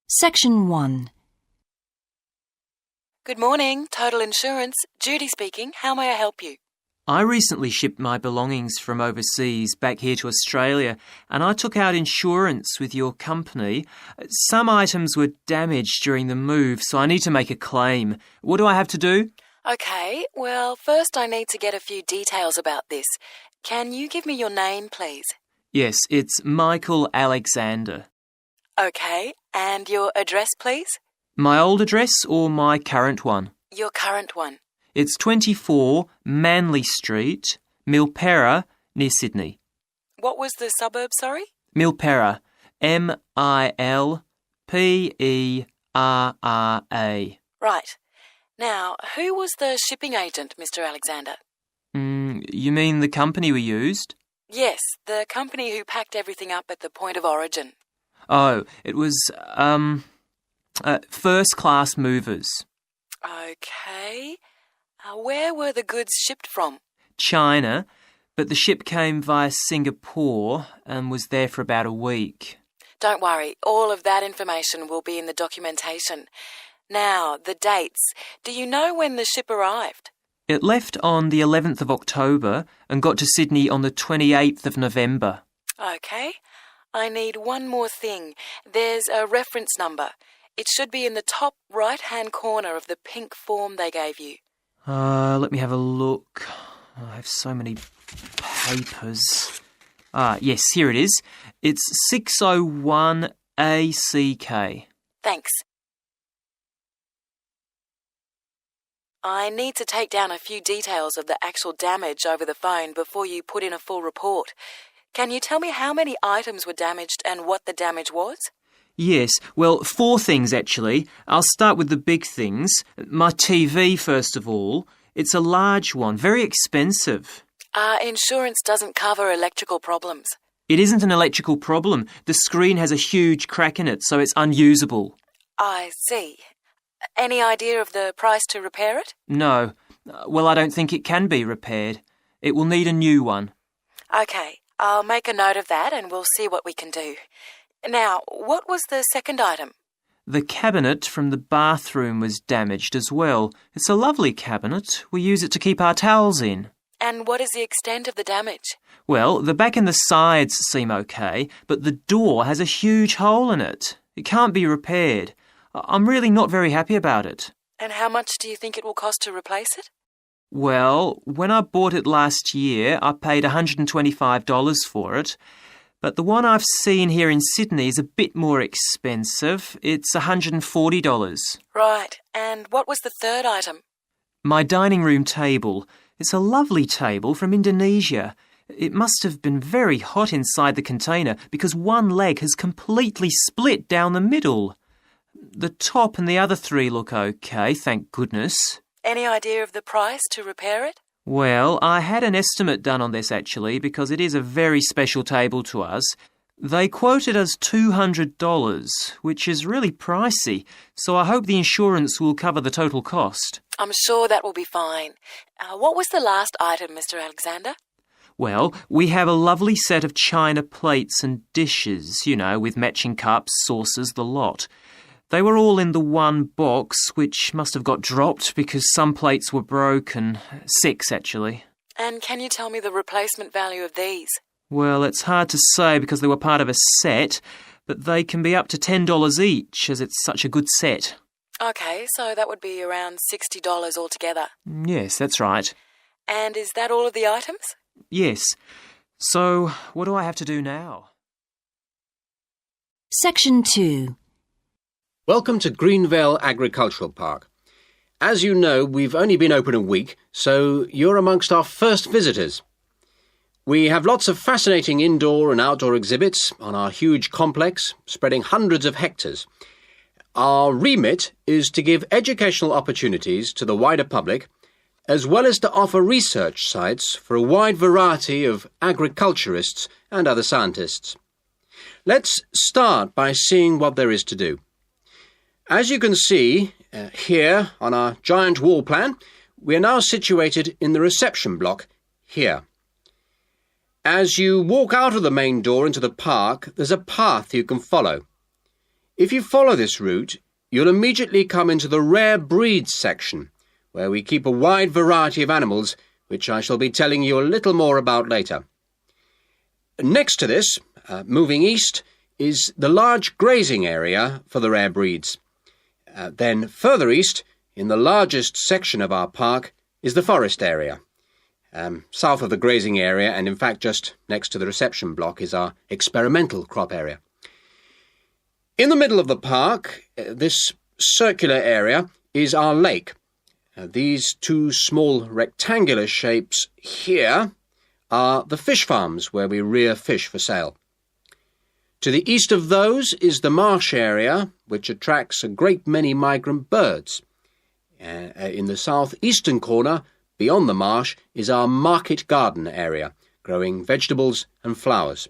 Section 1. Good morning, Total Insurance. Judy speaking. How may I help you? I recently shipped my belongings from overseas back here to Australia, and I took out insurance with your company. Some items were damaged during the move, so I need to make a claim. What do I have to do? Okay, well, first I need to get a few details about this. Can you give me your name, please? Yes, it's Michael Alexander. Okay, and your address, please? My old address or my current one? Your current one. It's 24 Manly Street, Milperra, near Sydney. What was the suburb, sorry? Milperra, Milperra. Right. Now, who was the shipping agent, Mr. Alexander? You mean the company we used? Yes, the company who packed everything up at the point of origin. Oh, it was, First Class Movers. Okay. Where were the goods shipped from? China, but the ship came via Singapore and was there for about a week. Don't worry, all of that information will be in the documentation. Now, the dates. Do you know when the ship arrived? It left on the 11th of October and got to Sydney on the 28th of November. Okay. I need one more thing. There's a reference number. It should be in the top right-hand corner of the pink form they gave you. Let me have a look. I have so many papers. Yes, here it is. It's 601ACK. Thanks. I need to take down a few details of the actual damage over the phone before you put in a full report. Can you tell me how many items were damaged and what the damage was? Yes, well, 4 things actually. I'll start with the big things. My TV, first of all. It's a large one, very expensive. Insurance doesn't cover electrical problems. It isn't an electrical problem. The screen has a huge crack in it, so it's unusable. I see. Any idea of the price to repair it? No. Well, I don't think it can be repaired. It will need a new one. Okay, I'll make a note of that and we'll see what we can do. Now, what was the second item? The cabinet from the bathroom was damaged as well. It's a lovely cabinet. We use it to keep our towels in. And what is the extent of the damage? Well, the back and the sides seem okay, but the door has a huge hole in it. It can't be repaired. I'm really not very happy about it. And how much do you think it will cost to replace it? Well, when I bought it last year, I paid $125 for it. But the one I've seen here in Sydney is a bit more expensive. It's $140. Right. And what was the third item? My dining room table. It's a lovely table from Indonesia. It must have been very hot inside the container because one leg has completely split down the middle. The top and the other 3 look okay, thank goodness. Any idea of the price to repair it? Well, I had an estimate done on this actually because it is a very special table to us. They quoted us $200, which is really pricey, so I hope the insurance will cover the total cost. I'm sure that will be fine. What was the last item, Mr. Alexander? Well, we have a lovely set of china plates and dishes, with matching cups, saucers, the lot. They were all in the one box, which must have got dropped because some plates were broken. 6, actually. And can you tell me the replacement value of these? Well, it's hard to say because they were part of a set, but they can be up to $10 each as it's such a good set. Okay, so that would be around $60 altogether. Yes, that's right. And is that all of the items? Yes. So, what do I have to do now? Section 2. Welcome to Greenvale Agricultural Park. As you know, we've only been open a week, so you're amongst our first visitors. We have lots of fascinating indoor and outdoor exhibits on our huge complex, spreading hundreds of hectares. Our remit is to give educational opportunities to the wider public, as well as to offer research sites for a wide variety of agriculturists and other scientists. Let's start by seeing what there is to do. As you can see here on our giant wall plan, we are now situated in the reception block here. As you walk out of the main door into the park, there's a path you can follow. If you follow this route, you'll immediately come into the rare breeds section, where we keep a wide variety of animals, which I shall be telling you a little more about later. Next to this, moving east, is the large grazing area for the rare breeds. Then further east, in the largest section of our park, is the forest area. South of the grazing area, and in fact just next to the reception block, is our experimental crop area. In the middle of the park, this circular area, is our lake. These two small rectangular shapes here are the fish farms where we rear fish for sale. To the east of those is the marsh area, which attracts a great many migrant birds. In the southeastern corner, beyond the marsh, is our market garden area, growing vegetables and flowers.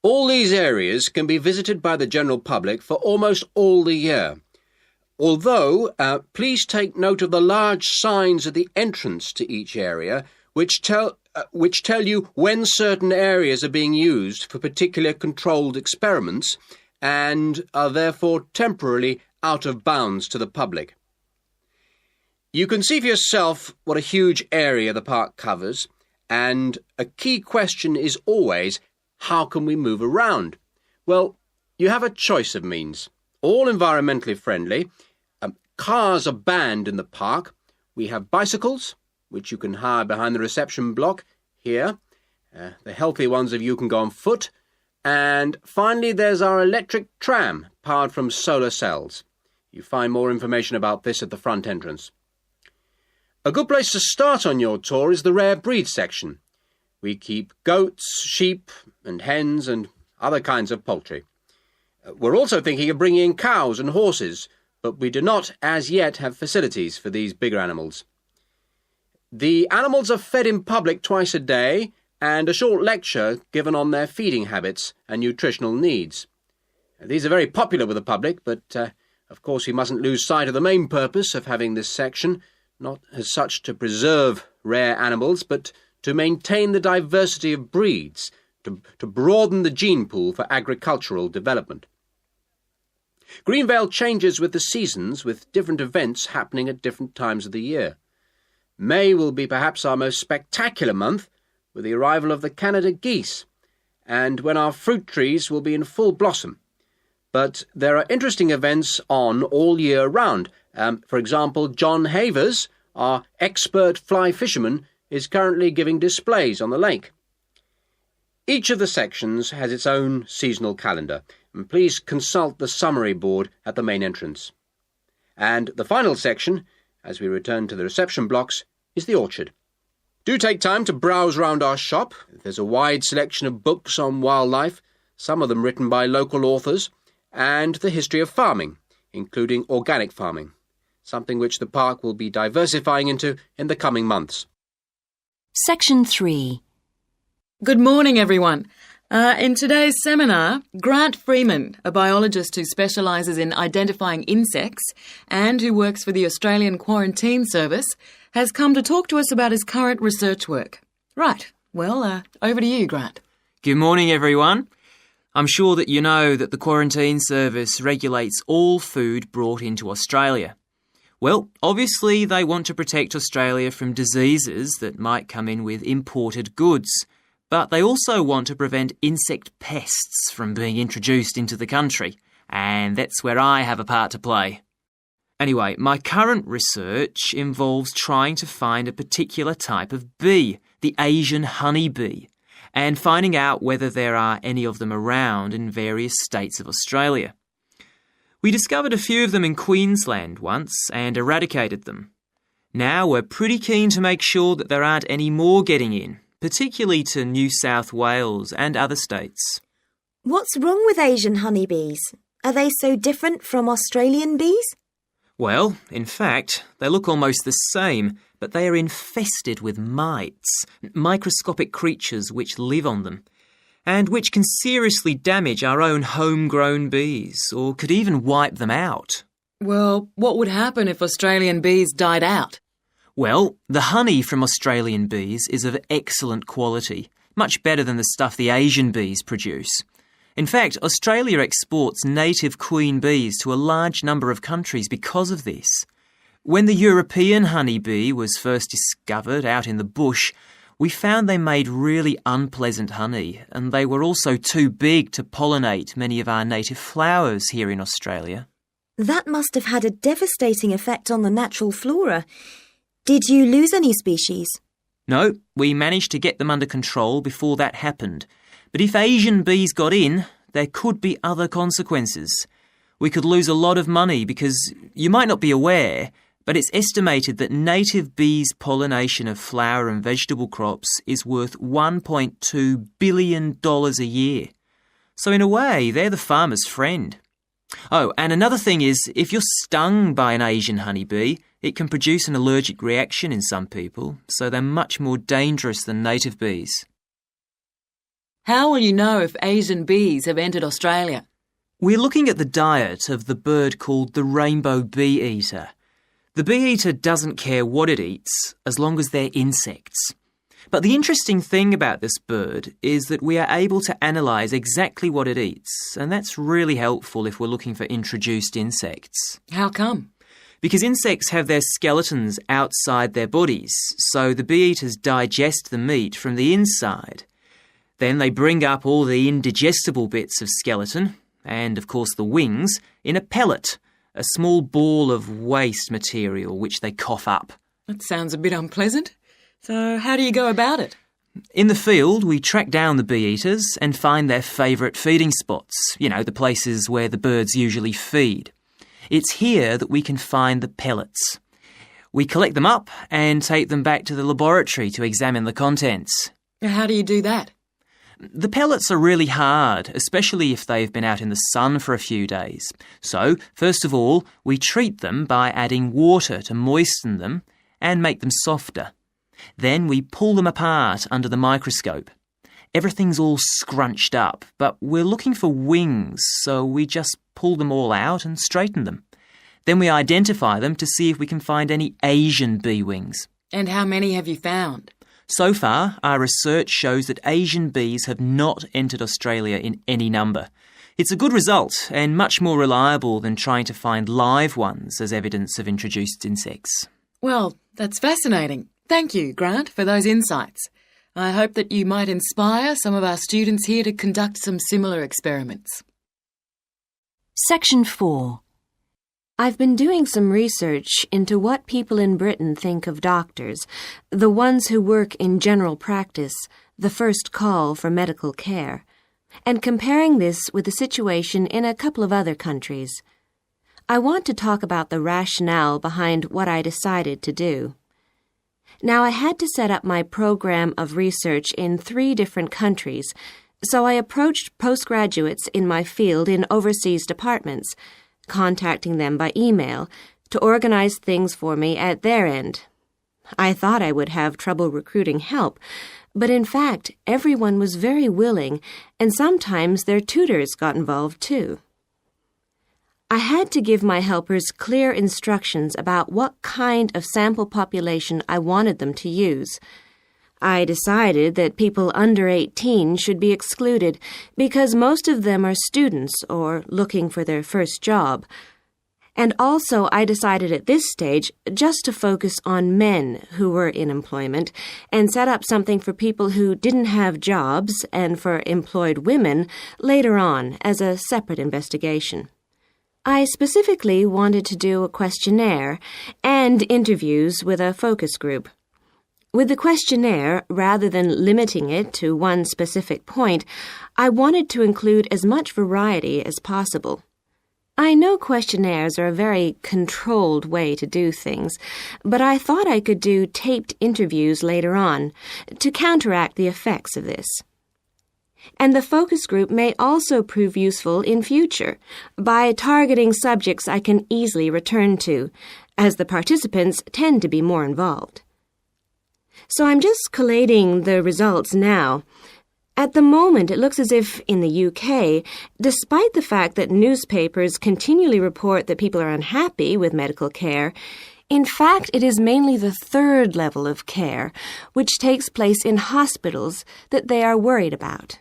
All these areas can be visited by the general public for almost all the year. Although, please take note of the large signs at the entrance to each area, which tell you when certain areas are being used for particular controlled experiments and are therefore temporarily out of bounds to the public. You can see for yourself what a huge area the park covers, and a key question is always, how can we move around? Well, you have a choice of means, all environmentally friendly. Cars are banned in the park. We have bicycles, which you can hire behind the reception block here. The healthy ones of you can go on foot. And finally, there's our electric tram, powered from solar cells. You find more information about this at the front entrance. A good place to start on your tour is the rare breed section. We keep goats, sheep and hens and other kinds of poultry. We're also thinking of bringing in cows and horses, but we do not as yet have facilities for these bigger animals. The animals are fed in public twice a day, and a short lecture given on their feeding habits and nutritional needs. These are very popular with the public, but of course we mustn't lose sight of the main purpose of having this section, not as such to preserve rare animals, but to maintain the diversity of breeds, to broaden the gene pool for agricultural development. Greenvale changes with the seasons, with different events happening at different times of the year. May will be perhaps our most spectacular month, with the arrival of the Canada geese, and when our fruit trees will be in full blossom. But there are interesting events on all year round. For example, John Havers, our expert fly fisherman, is currently giving displays on the lake. Each of the sections has its own seasonal calendar, and please consult the summary board at the main entrance. And the final section, as we return to the reception blocks, is the orchard. Do take time to browse round our shop. There's a wide selection of books on wildlife, some of them written by local authors, and the history of farming, including organic farming, something which the park will be diversifying into in the coming months. Section 3. Good morning, everyone. In today's seminar, Grant Freeman, a biologist who specialises in identifying insects and who works for the Australian Quarantine Service, has come to talk to us about his current research work. Right, well, over to you, Grant. Good morning, everyone. I'm sure that you know that the Quarantine Service regulates all food brought into Australia. Well, obviously they want to protect Australia from diseases that might come in with imported goods, but they also want to prevent insect pests from being introduced into the country, and that's where I have a part to play. Anyway, my current research involves trying to find a particular type of bee, the Asian honeybee, and finding out whether there are any of them around in various states of Australia. We discovered a few of them in Queensland once and eradicated them. Now we're pretty keen to make sure that there aren't any more getting in, particularly to New South Wales and other states. What's wrong with Asian honeybees? Are they so different from Australian bees? Well, in fact, they look almost the same, but they are infested with mites, microscopic creatures which live on them, and which can seriously damage our own homegrown bees, or could even wipe them out. Well, what would happen if Australian bees died out? Well, the honey from Australian bees is of excellent quality, much better than the stuff the Asian bees produce. In fact, Australia exports native queen bees to a large number of countries because of this. When the European honeybee was first discovered out in the bush, we found they made really unpleasant honey, and they were also too big to pollinate many of our native flowers here in Australia. That must have had a devastating effect on the natural flora. Did you lose any species? No, we managed to get them under control before that happened. But if Asian bees got in, there could be other consequences. We could lose a lot of money because you might not be aware, but it's estimated that native bees' pollination of flower and vegetable crops is worth $1.2 billion a year. So in a way, they're the farmer's friend. Oh, and another thing is, if you're stung by an Asian honeybee, it can produce an allergic reaction in some people, so they're much more dangerous than native bees. How will you know if Asian bees have entered Australia? We're looking at the diet of the bird called the rainbow bee-eater. The bee-eater doesn't care what it eats, as long as they're insects. But the interesting thing about this bird is that we are able to analyse exactly what it eats, and that's really helpful if we're looking for introduced insects. How come? Because insects have their skeletons outside their bodies, so the bee-eaters digest the meat from the inside. Then they bring up all the indigestible bits of skeleton, and of course the wings, in a pellet, a small ball of waste material which they cough up. That sounds a bit unpleasant. So how do you go about it? In the field, we track down the bee-eaters and find their favourite feeding spots, the places where the birds usually feed. It's here that we can find the pellets. We collect them up and take them back to the laboratory to examine the contents. How do you do that? The pellets are really hard, especially if they've been out in the sun for a few days. So, first of all, we treat them by adding water to moisten them and make them softer. Then we pull them apart under the microscope. Everything's all scrunched up, but we're looking for wings, so we just pull them all out and straighten them. Then we identify them to see if we can find any Asian bee wings. And how many have you found? So far, our research shows that Asian bees have not entered Australia in any number. It's a good result and much more reliable than trying to find live ones as evidence of introduced insects. Well, that's fascinating. Thank you, Grant, for those insights. I hope that you might inspire some of our students here to conduct some similar experiments. Section 4. I've been doing some research into what people in Britain think of doctors, the ones who work in general practice, the first call for medical care, and comparing this with the situation in a couple of other countries. I want to talk about the rationale behind what I decided to do. Now, I had to set up my program of research in 3 different countries, so I approached postgraduates in my field in overseas departments, contacting them by email to organize things for me at their end. I thought I would have trouble recruiting help, but in fact, everyone was very willing, and sometimes their tutors got involved too. I had to give my helpers clear instructions about what kind of sample population I wanted them to use. I decided that people under 18 should be excluded because most of them are students or looking for their first job. And also I decided at this stage just to focus on men who were in employment and set up something for people who didn't have jobs and for employed women later on as a separate investigation. I specifically wanted to do a questionnaire and interviews with a focus group. With the questionnaire, rather than limiting it to one specific point, I wanted to include as much variety as possible. I know questionnaires are a very controlled way to do things, but I thought I could do taped interviews later on to counteract the effects of this. And the focus group may also prove useful in future by targeting subjects I can easily return to, as the participants tend to be more involved. So I'm just collating the results now. At the moment, it looks as if in the UK, despite the fact that newspapers continually report that people are unhappy with medical care, in fact, it is mainly the 3rd level of care, which takes place in hospitals, that they are worried about.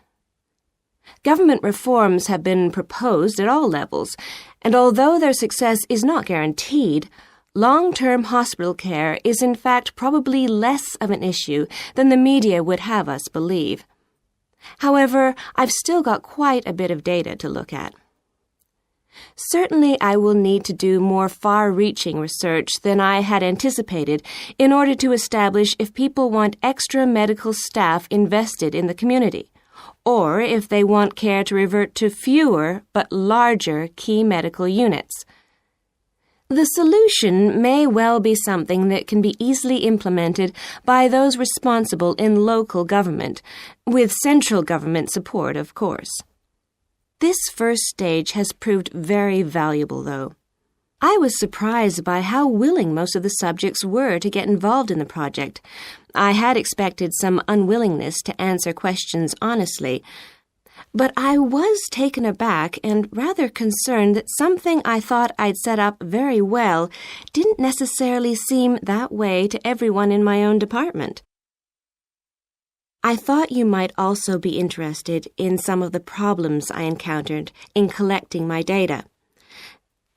Government reforms have been proposed at all levels, and although their success is not guaranteed, long-term hospital care is in fact probably less of an issue than the media would have us believe. However, I've still got quite a bit of data to look at. Certainly, I will need to do more far-reaching research than I had anticipated in order to establish if people want extra medical staff invested in the community, or if they want care to revert to fewer but larger key medical units. The solution may well be something that can be easily implemented by those responsible in local government, with central government support, of course. This first stage has proved very valuable, though. I was surprised by how willing most of the subjects were to get involved in the project. I had expected some unwillingness to answer questions honestly, but I was taken aback and rather concerned that something I thought I'd set up very well didn't necessarily seem that way to everyone in my own department. I thought you might also be interested in some of the problems I encountered in collecting my data.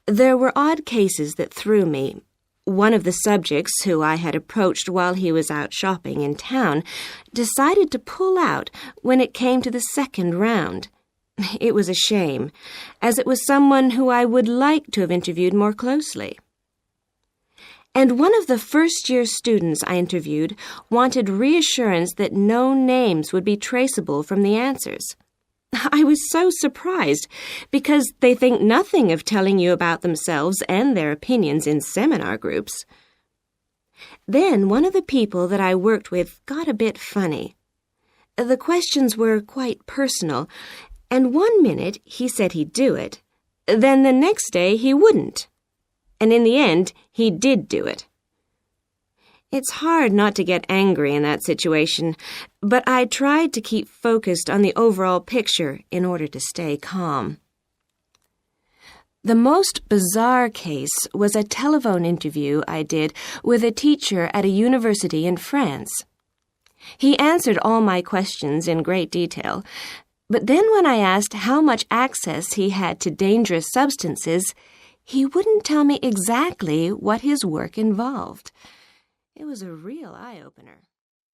There were odd cases that threw me. One of the subjects, who I had approached while he was out shopping in town, decided to pull out when it came to the second round. It was a shame, as it was someone who I would like to have interviewed more closely. And one of the first-year students I interviewed wanted reassurance that no names would be traceable from the answers. I was so surprised, because they think nothing of telling you about themselves and their opinions in seminar groups. Then one of the people that I worked with got a bit funny. The questions were quite personal, and one minute he said he'd do it, then the next day he wouldn't. And in the end, he did do it. It's hard not to get angry in that situation, but I tried to keep focused on the overall picture in order to stay calm. The most bizarre case was a telephone interview I did with a teacher at a university in France. He answered all my questions in great detail, but then when I asked how much access he had to dangerous substances, he wouldn't tell me exactly what his work involved. It was a real eye-opener.